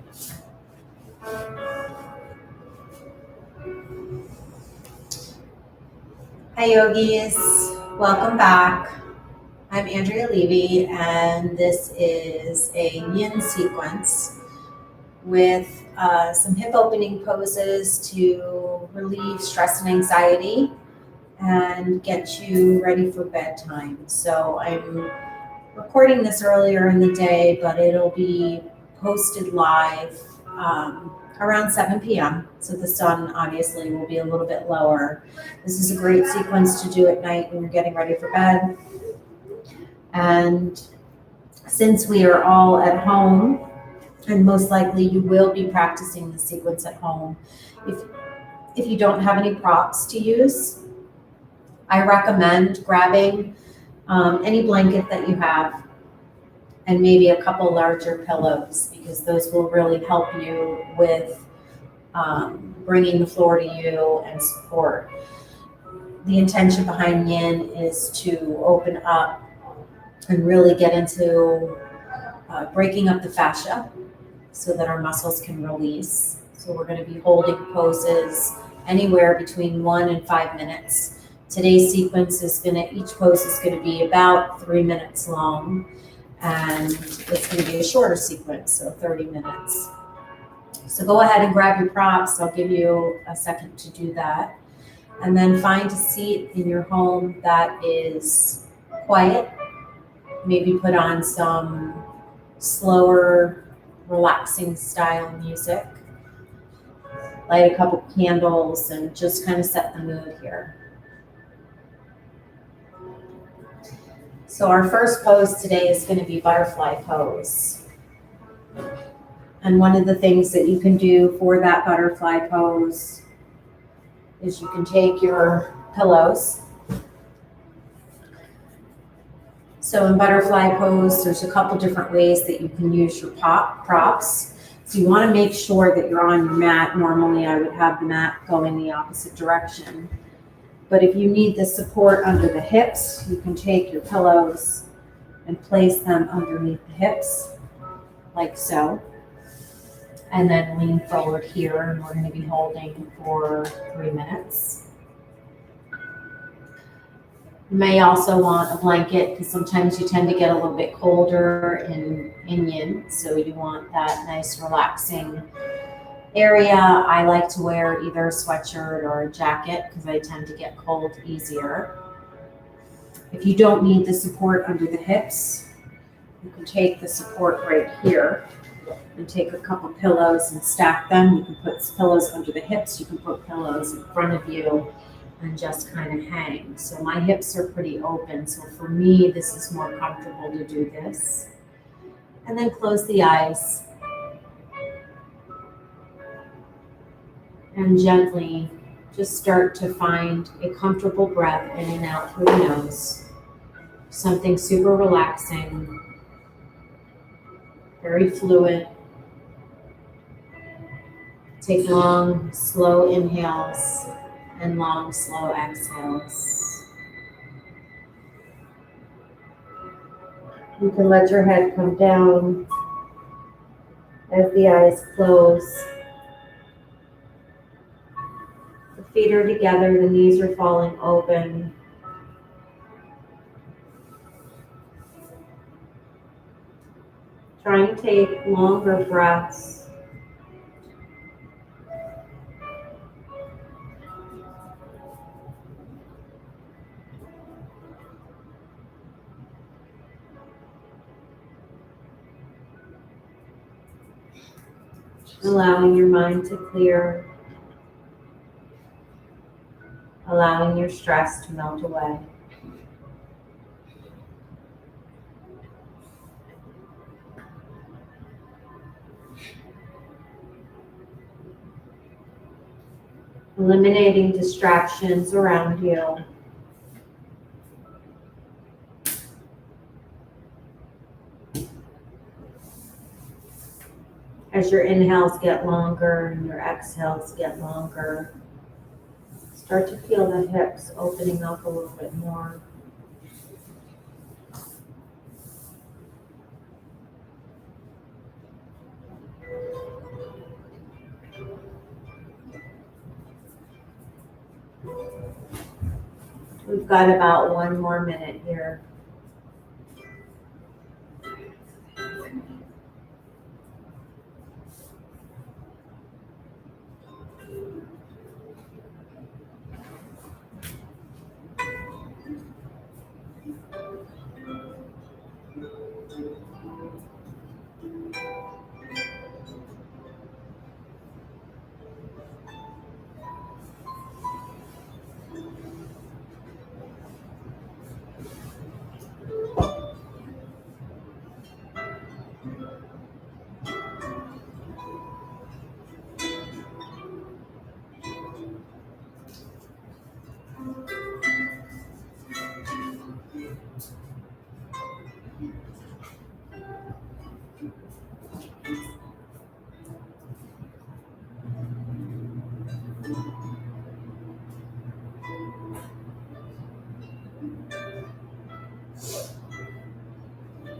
Hi yogis, welcome back. I'm Andrea Levy and this is a YIN sequence with some hip opening poses to relieve stress and anxiety and get you ready for bedtime. So I'm recording this earlier in the day, but it'll be posted live around 7 p.m. So the sun obviously will be a little bit lower. This is a great sequence to do at night when you're getting ready for bed. And since we are all at home, and most likely you will be practicing the sequence at home, if you don't have any props to use, I recommend grabbing any blanket that you have and maybe a couple larger pillows, because those will really help you with bringing the floor to you and support. The intention behind YIN is to open up and really get into breaking up the fascia so that our muscles can release. So we're going to be holding poses anywhere between 1 and 5 minutes. Today's sequence each pose is going to be about 3 minutes long. And it's going to be a shorter sequence, so 30 minutes. So go ahead and grab your props. I'll give you a second to do that. And then find a seat in your home that is quiet. Maybe put on some slower, relaxing style music. Light a couple candles and just kind of set the mood here. So our first pose today is going to be butterfly pose. And one of the things that you can do for that butterfly pose is you can take your pillows. So in butterfly pose, there's a couple different ways that you can use your props. So you want to make sure that you're on your mat. Normally I would have the mat going the opposite direction. But if you need the support under the hips, you can take your pillows and place them underneath the hips, like so. And then lean forward here, and we're going to be holding for 3 minutes. You may also want a blanket, because sometimes you tend to get a little bit colder in YIN, so you want that nice relaxing area. I like to wear either a sweatshirt or a jacket because I tend to get cold easier. If you don't need the support under the hips, you can take the support right here and take a couple pillows and stack them. You can put pillows under the hips, you can put pillows in front of you and just kind of hang. So my hips are pretty open, so for me this is more comfortable to do this. And then close the eyes. And gently just start to find a comfortable breath in and out through the nose. Something super relaxing, very fluid. Take long, slow inhales and long, slow exhales. You can let your head come down as the eyes close. Feet are together, the knees are falling open. Try and take longer breaths. Allowing your mind to clear. Allowing your stress to melt away. Eliminating distractions around you. As your inhales get longer and your exhales get longer, start to feel the hips opening up a little bit more. We've got about 1 more minute here.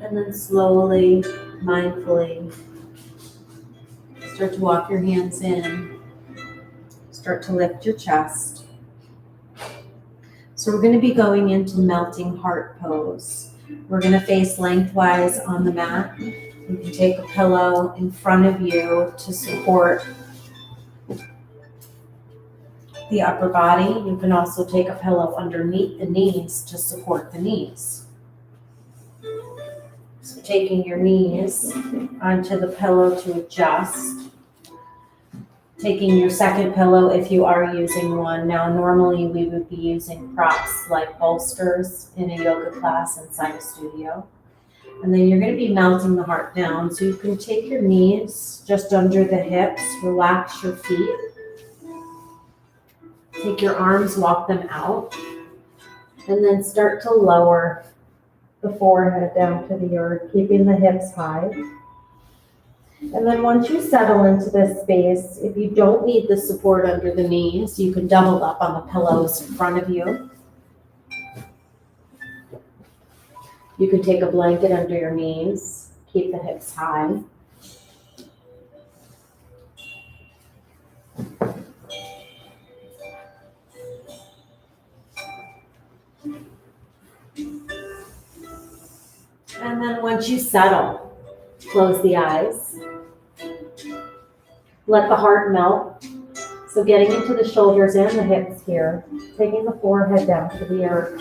And then slowly, mindfully, start to walk your hands in. Start to lift your chest. So we're going to be going into melting heart pose. We're going to face lengthwise on the mat. You can take a pillow in front of you to support the upper body. You can also take a pillow underneath the knees to support the knees. So taking your knees onto the pillow to adjust. Taking your second pillow if you are using one. Now normally we would be using props like bolsters in a yoga class inside a studio. And then you're going to be melting the heart down. So you can take your knees just under the hips, relax your feet. Take your arms, walk them out. And then start to lower the forehead down to the earth, keeping the hips high. And then once you settle into this space, if you don't need the support under the knees, you can double up on the pillows in front of you. You can take a blanket under your knees, keep the hips high. And then once you settle, close the eyes. Let the heart melt. So getting into the shoulders and the hips here, taking the forehead down to the earth.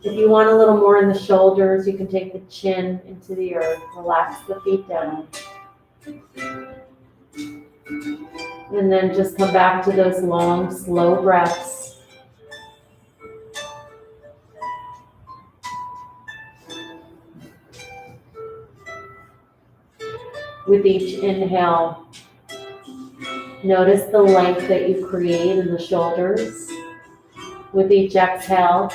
If you want a little more in the shoulders, you can take the chin into the earth. Relax the feet down. And then just come back to those long, slow breaths. With each inhale, notice the length that you create in the shoulders. With each exhale,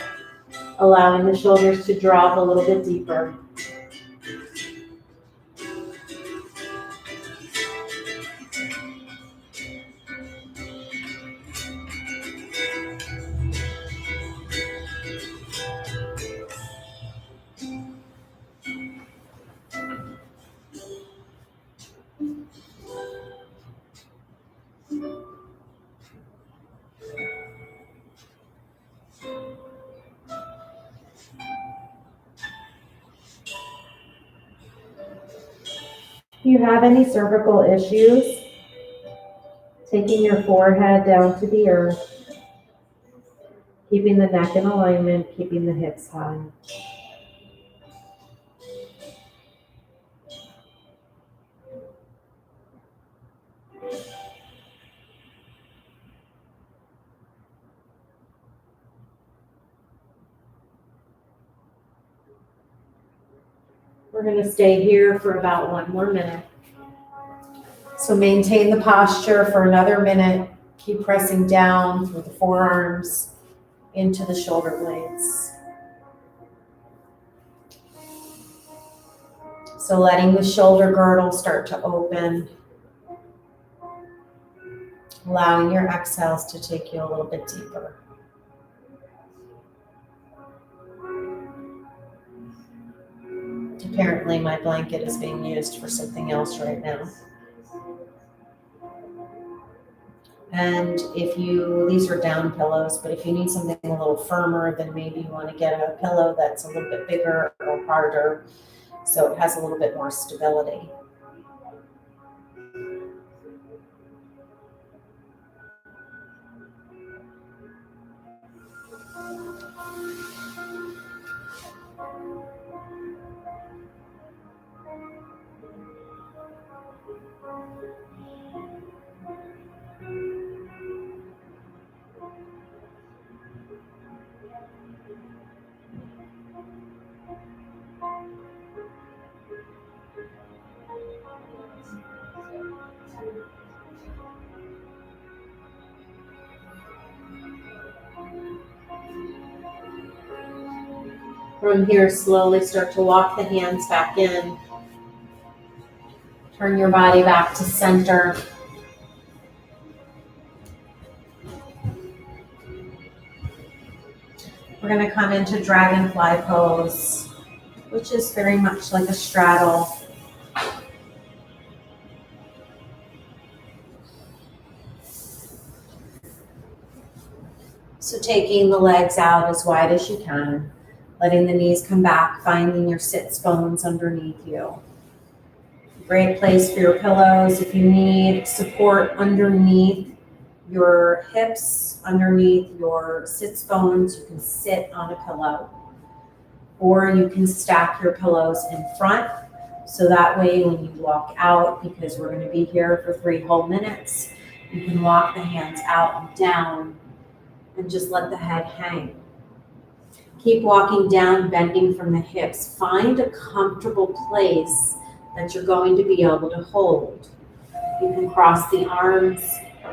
allowing the shoulders to drop a little bit deeper. If you have any cervical issues, taking your forehead down to the earth, keeping the neck in alignment, keeping the hips high. We're going to stay here for about 1 more minute. So maintain the posture for another minute. Keep pressing down through the forearms into the shoulder blades. So letting the shoulder girdle start to open. Allowing your exhales to take you a little bit deeper. Apparently my blanket is being used for something else right now. And these are down pillows, but if you need something a little firmer, then maybe you want to get a pillow that's a little bit bigger or harder, so it has a little bit more stability. From here, slowly start to walk the hands back in. Turn your body back to center. We're going to come into Dragonfly Pose, which is very much like a straddle. So taking the legs out as wide as you can, letting the knees come back, finding your sits bones underneath you. Great place for your pillows. If you need support underneath your hips, underneath your sits bones, you can sit on a pillow. Or you can stack your pillows in front, so that way when you walk out, because we're going to be here for 3 whole minutes, you can walk the hands out and down and just let the head hang. Keep walking down, bending from the hips. Find a comfortable place that you're going to be able to hold. You can cross the arms,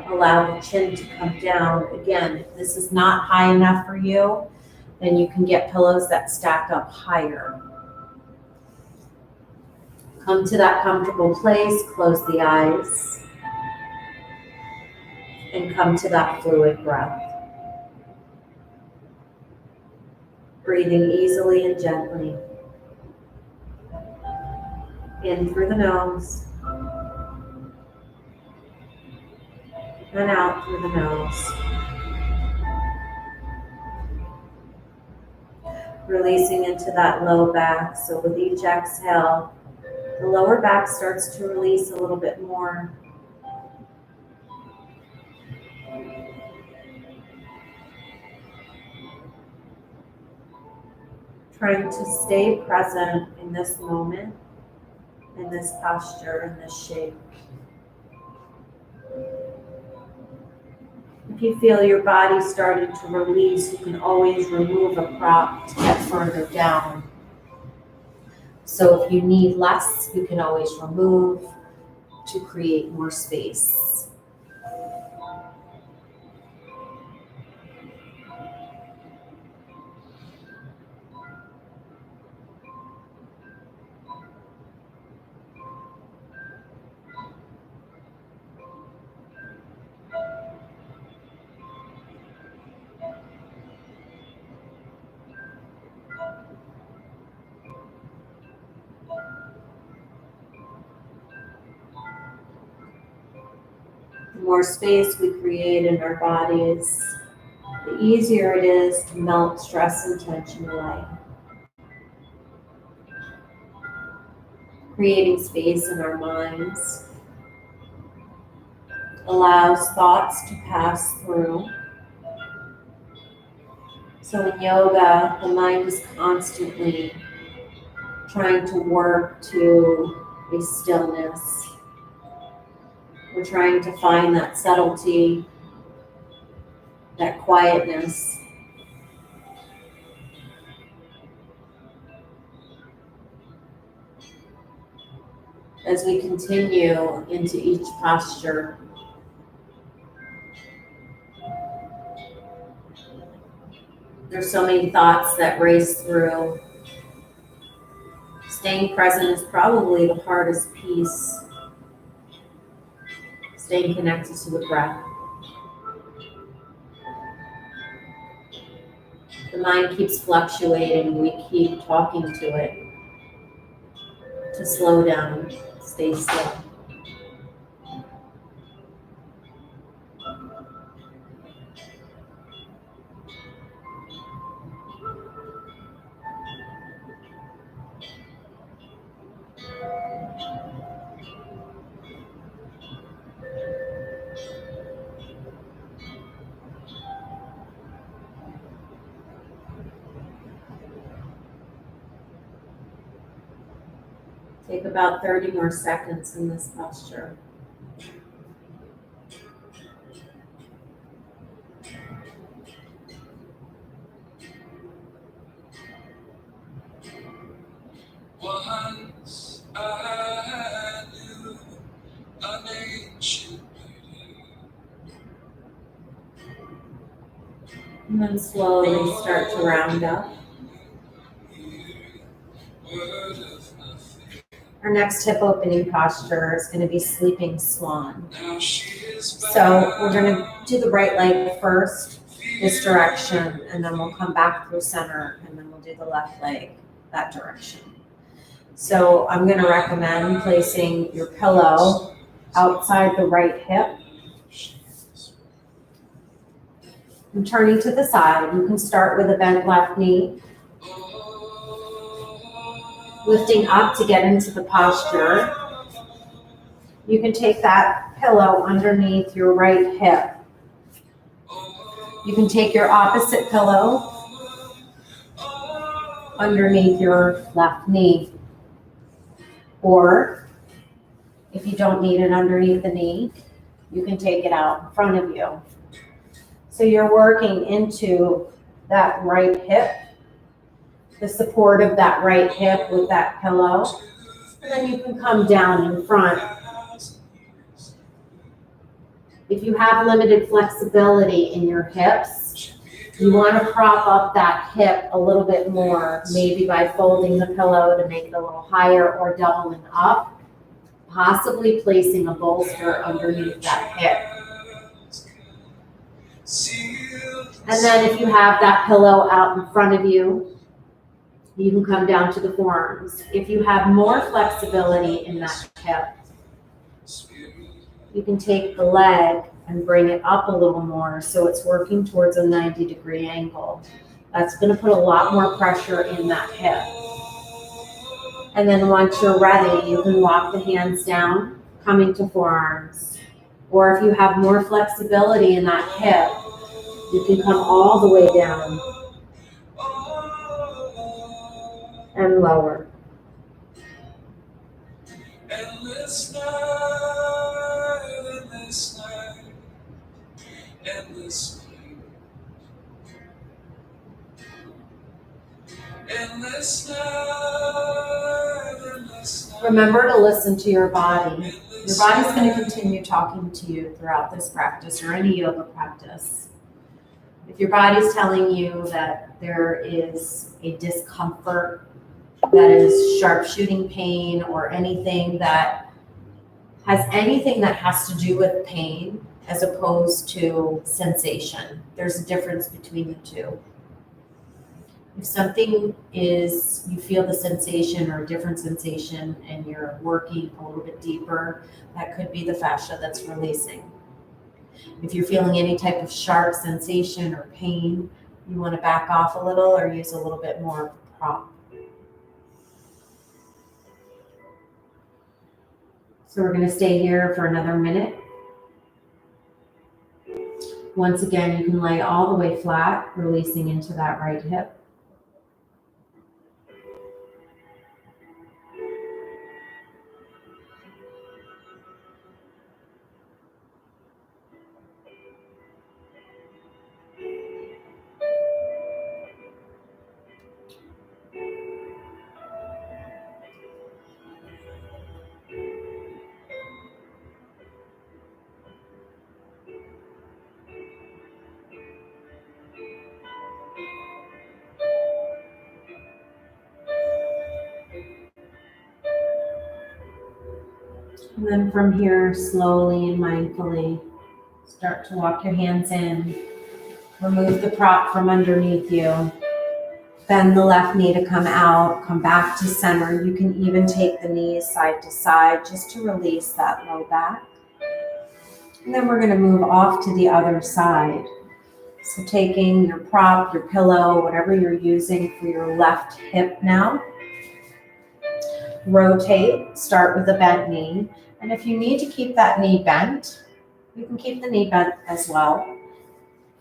allow the chin to come down. Again, if this is not high enough for you, then you can get pillows that stack up higher. Come to that comfortable place, close the eyes, and come to that fluid breath. Breathing easily and gently. In through the nose, and out through the nose. Releasing into that low back. So with each exhale, the lower back starts to release a little bit more. Trying to stay present in this moment, in this posture, in this shape. If you feel your body starting to release, you can always remove a prop to get further down. So if you need less, you can always remove to create more space. The more space we create in our bodies, the easier it is to melt stress and tension away. Creating space in our minds allows thoughts to pass through. So in yoga, the mind is constantly trying to work to a stillness. We're trying to find that subtlety, that quietness. As we continue into each posture, there's so many thoughts that race through. Staying present is probably the hardest piece. Staying connected to the breath. The mind keeps fluctuating. We keep talking to it to slow down, stay still. Take about 30 more seconds in this posture. Once I knew an ancient beauty. And then slowly start to round up. Our next hip opening posture is going to be sleeping swan. So we're going to do the right leg first, this direction, and then we'll come back through center, and then we'll do the left leg that direction. So I'm going to recommend placing your pillow outside the right hip. And turning to the side, you can start with a bent left knee, lifting up to get into the posture. You can take that pillow underneath your right hip. You can take your opposite pillow underneath your left knee. Or if you don't need it underneath the knee, you can take it out in front of you. So you're working into that right hip, the support of that right hip with that pillow, and then you can come down in front. If you have limited flexibility in your hips, you want to prop up that hip a little bit more, maybe by folding the pillow to make it a little higher or doubling up, possibly placing a bolster underneath that hip. And then if you have that pillow out in front of you, you can come down to the forearms. If you have more flexibility in that hip, you can take the leg and bring it up a little more so it's working towards a 90-degree angle. That's going to put a lot more pressure in that hip. And then once you're ready, you can walk the hands down, coming to forearms. Or if you have more flexibility in that hip, you can come all the way down and lower. Endless night, endless night, endless night, endless night, endless night. Remember to listen to your body. Your body's going to continue talking to you throughout this practice or any yoga practice. If your body's telling you that there is a discomfort, that is sharp shooting pain, or anything that has to do with pain as opposed to sensation, there's a difference between the two. If something is, you feel the sensation or a different sensation and you're working a little bit deeper, that could be the fascia that's releasing. If you're feeling any type of sharp sensation or pain, you want to back off a little or use a little bit more prop. So we're going to stay here for another minute. Once again, you can lay all the way flat, releasing into that right hip. And then from here, slowly and mindfully, start to walk your hands in. Remove the prop from underneath you. Bend the left knee to come out, come back to center. You can even take the knees side to side just to release that low back. And then we're going to move off to the other side. So taking your prop, your pillow, whatever you're using for your left hip now. Rotate, start with a bent knee. And if you need to keep that knee bent, you can keep the knee bent as well.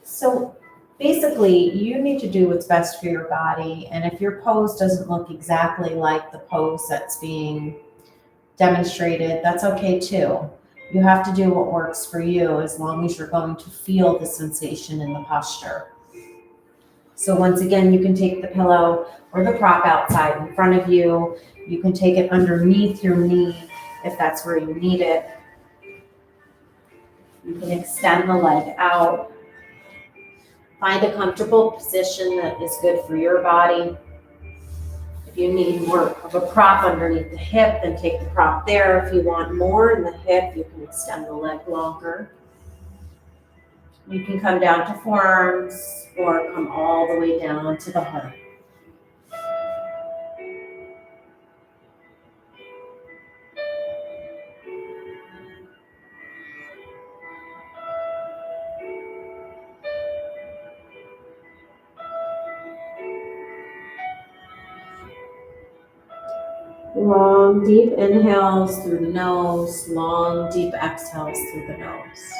So basically, you need to do what's best for your body. And if your pose doesn't look exactly like the pose that's being demonstrated, that's okay too. You have to do what works for you as long as you're going to feel the sensation in the posture. So once again, you can take the pillow or the prop outside in front of you. You can take it underneath your knee if that's where you need it. You can extend the leg out. Find a comfortable position that is good for your body. If you need more of a prop underneath the hip, then take the prop there. If you want more in the hip, you can extend the leg longer. You can come down to forearms or come all the way down to the heart. Long, deep inhales through the nose, long, deep exhales through the nose.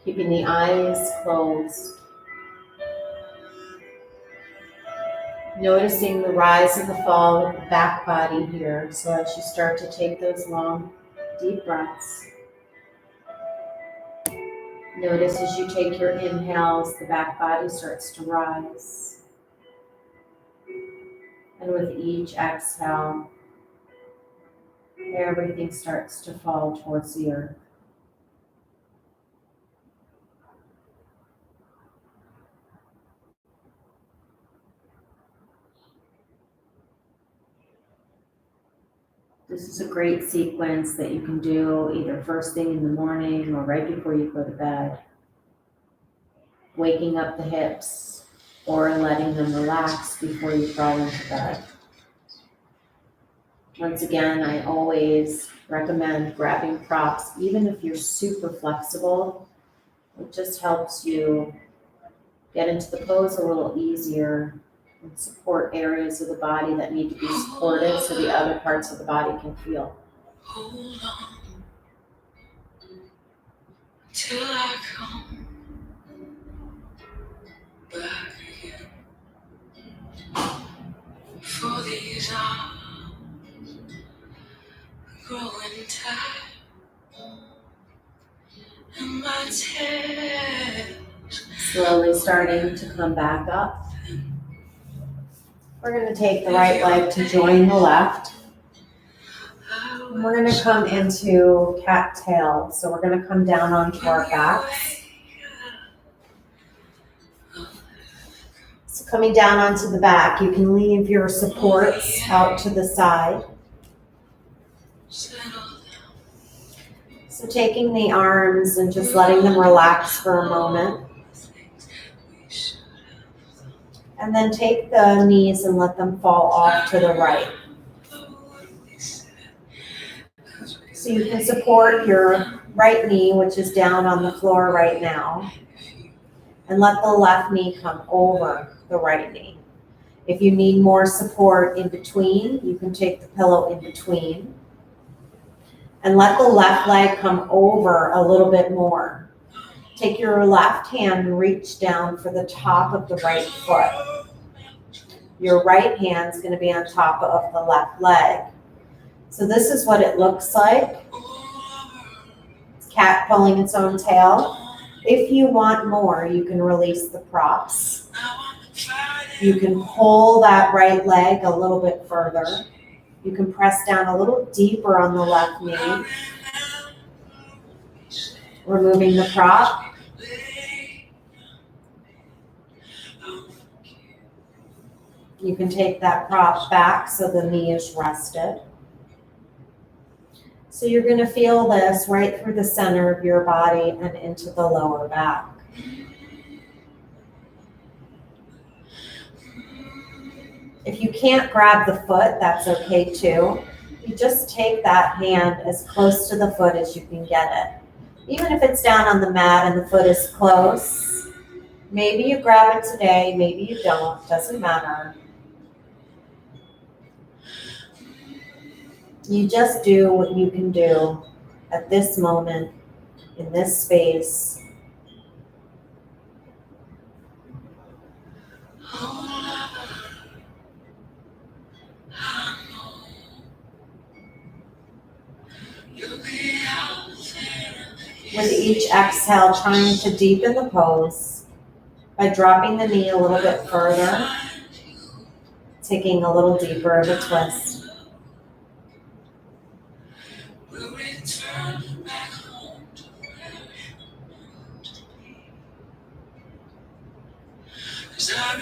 Keeping the eyes closed. Noticing the rise and the fall of the back body here. So as you start to take those long, deep breaths, notice as you take your inhales, the back body starts to rise. And with each exhale, everything starts to fall towards the earth. This is a great sequence that you can do either first thing in the morning or right before you go to bed. Waking up the hips or letting them relax before you crawl into bed. Once again, I always recommend grabbing props, even if you're super flexible. It just helps you get into the pose a little easier and support areas of the body that need to be supported so the other parts of the body can feel. Hold on till I come back again. For these arms growing tired, and my tears Slowly starting to come back up. We're going to take the right leg to join the left. And we're going to come into cat-tail. So we're going to come down onto our backs. So coming down onto the back, you can leave your supports out to the side. So taking the arms and just letting them relax for a moment. And then take the knees and let them fall off to the right. So you can support your right knee, which is down on the floor right now, and let the left knee come over the right knee. If you need more support in between, you can take the pillow in between. And let the left leg come over a little bit more. Take your left hand and reach down for the top of the right foot. Your right hand is going to be on top of the left leg. So this is what it looks like. It's cat pulling its own tail. If you want more, you can release the props. You can pull that right leg a little bit further. You can press down a little deeper on the left knee. Removing the prop. You can take that prop back so the knee is rested. So you're going to feel this right through the center of your body and into the lower back. If you can't grab the foot, that's okay too. You just take that hand as close to the foot as you can get it. Even if it's down on the mat and the foot is close, maybe you grab it today, maybe you don't, doesn't matter. You just do what you can do at this moment, in this space. With each exhale, trying to deepen the pose by dropping the knee a little bit further, taking a little deeper of a twist.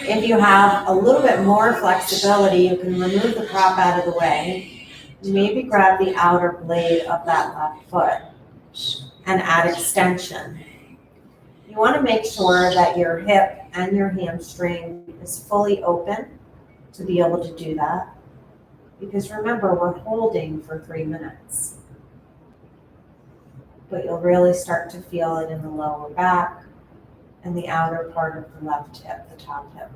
If you have a little bit more flexibility, you can remove the prop out of the way. Maybe grab the outer blade of that left foot and add extension. You want to make sure that your hip and your hamstring is fully open to be able to do that. Because remember, we're holding for 3 minutes. But you'll really start to feel it in the lower back and the outer part of the left hip, the top hip.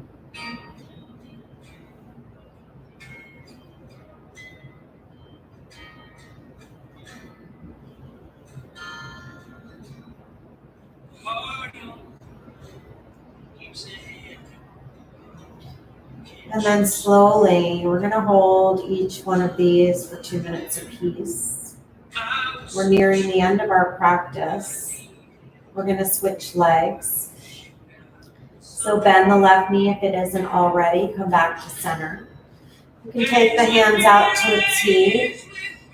And then slowly, we're going to hold each one of these for 2 minutes apiece. We're nearing the end of our practice. We're going to switch legs. So bend the left knee if it isn't already. Come back to center. You can take the hands out to a T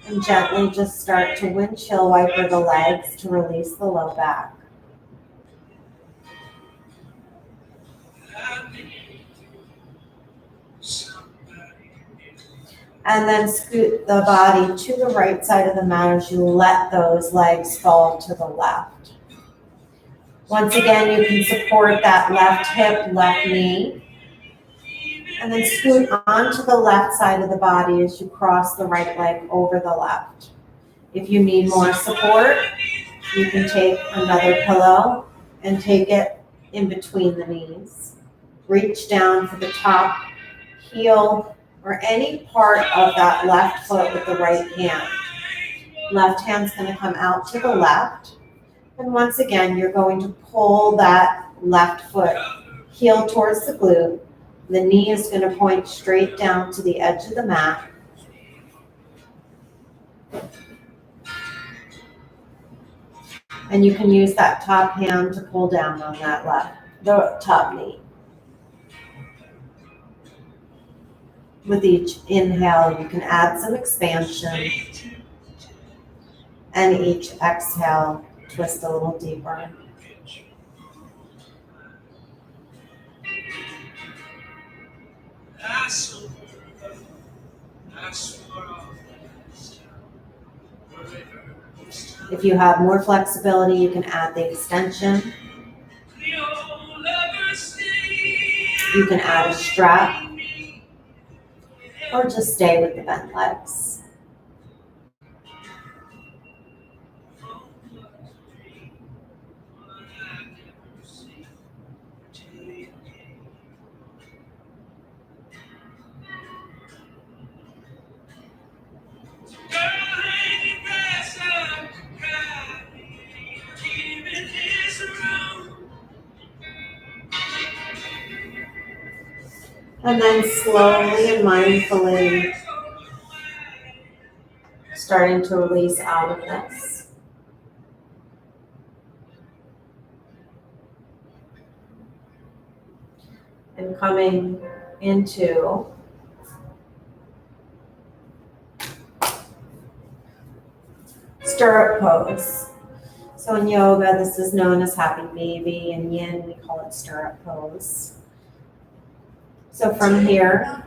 and gently just start to windshield wiper the legs to release the low back. And then scoot the body to the right side of the mat as you let those legs fall to the left. Once again, you can support that left hip, left knee. And then scoot onto the left side of the body as you cross the right leg over the left. If you need more support, you can take another pillow and take it in between the knees. Reach down for the top heel or any part of that left foot with the right hand. Left hand's going to come out to the left. And once again, you're going to pull that left foot heel towards the glute. The knee is going to point straight down to the edge of the mat. And you can use that top hand to pull down on that the top knee. With each inhale, you can add some expansion. And each exhale, twist a little deeper. If you have more flexibility, you can add the extension. You can add a strap. Or just stay with the bent legs. And then slowly and mindfully starting to release out of this. And coming into Stirrup Pose. So in yoga, this is known as Happy Baby. In Yin, we call it Stirrup Pose. So from here,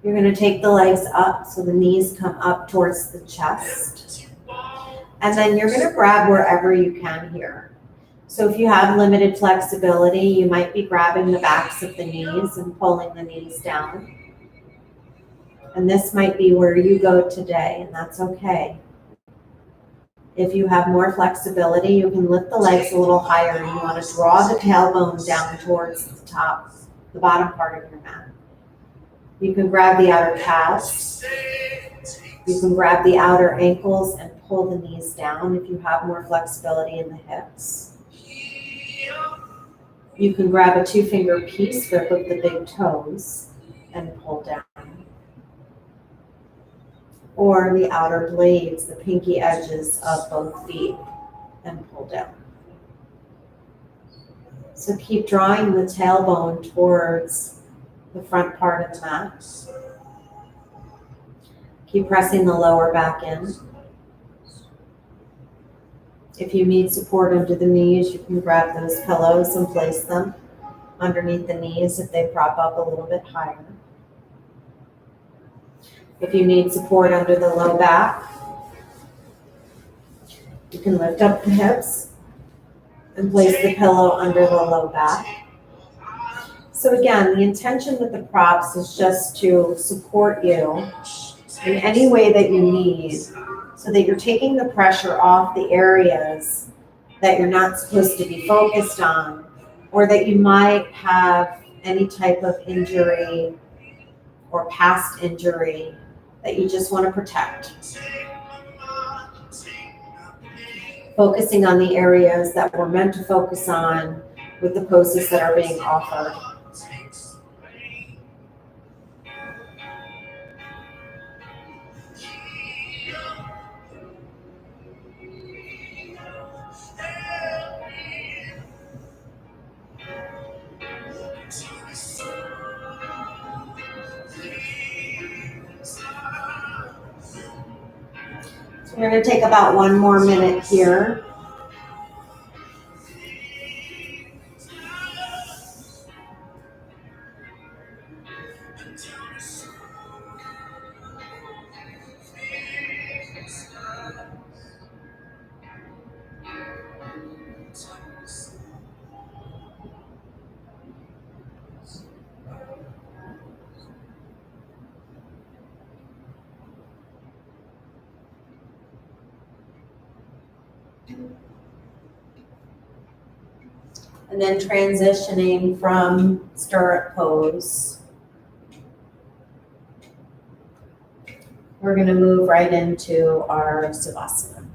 you're going to take the legs up so the knees come up towards the chest. And then you're going to grab wherever you can here. So if you have limited flexibility, you might be grabbing the backs of the knees and pulling the knees down. And this might be where you go today, and that's okay. If you have more flexibility, you can lift the legs a little higher and you want to draw the tailbone down towards the top, the bottom part of your mat. You can grab the outer calves. You can grab the outer ankles and pull the knees down if you have more flexibility in the hips. You can grab a 2-finger peace grip of the big toes and pull down. or the outer blades, the pinky edges of both feet, and pull down. So keep drawing the tailbone towards the front part of the mat. Keep pressing the lower back in. If you need support under the knees, you can grab those pillows and place them underneath the knees if they prop up a little bit higher. If you need support under the low back, you can lift up the hips and place the pillow under the low back. So again, the intention with the props is just to support you in any way that you need, so that you're taking the pressure off the areas that you're not supposed to be focused on, or that you might have any type of injury or past injury that you just want to protect. Focusing on the areas that we're meant to focus on with the poses that are being offered. So we're going to take about 1 more minute here. And then transitioning from Stirrup Pose, we're going to move right into our Savasana.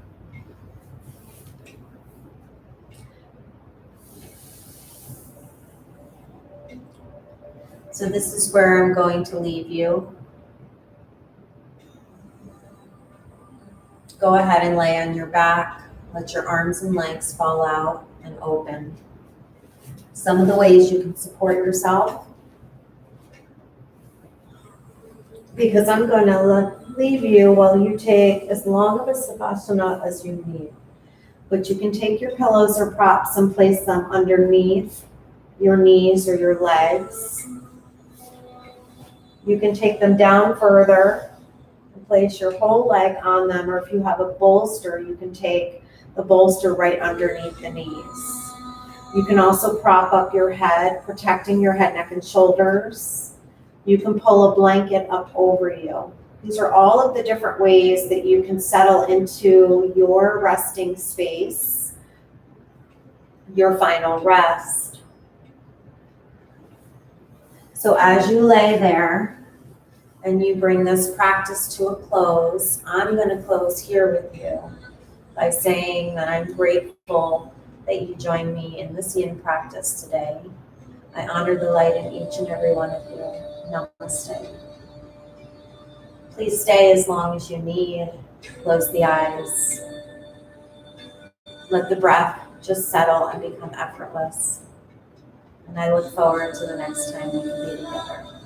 So this is where I'm going to leave you. Go ahead and lay on your back. Let your arms and legs fall out and open. Some of the ways you can support yourself, because I'm going to leave you while you take as long of a Savasana as you need. But you can take your pillows or props and place them underneath your knees or your legs. You can take them down further and place your whole leg on them, or if you have a bolster, you can take the bolster right underneath the knees. You can also prop up your head, protecting your head, neck, and shoulders. You can pull a blanket up over you. These are all of the different ways that you can settle into your resting space, your final rest. So as you lay there and you bring this practice to a close, I'm going to close here with you by saying that I'm grateful that you joined me in this YIN practice today. I honor the light in each and every one of you. Namaste. Please stay as long as you need. Close the eyes. Let the breath just settle and become effortless. And I look forward to the next time we can be together.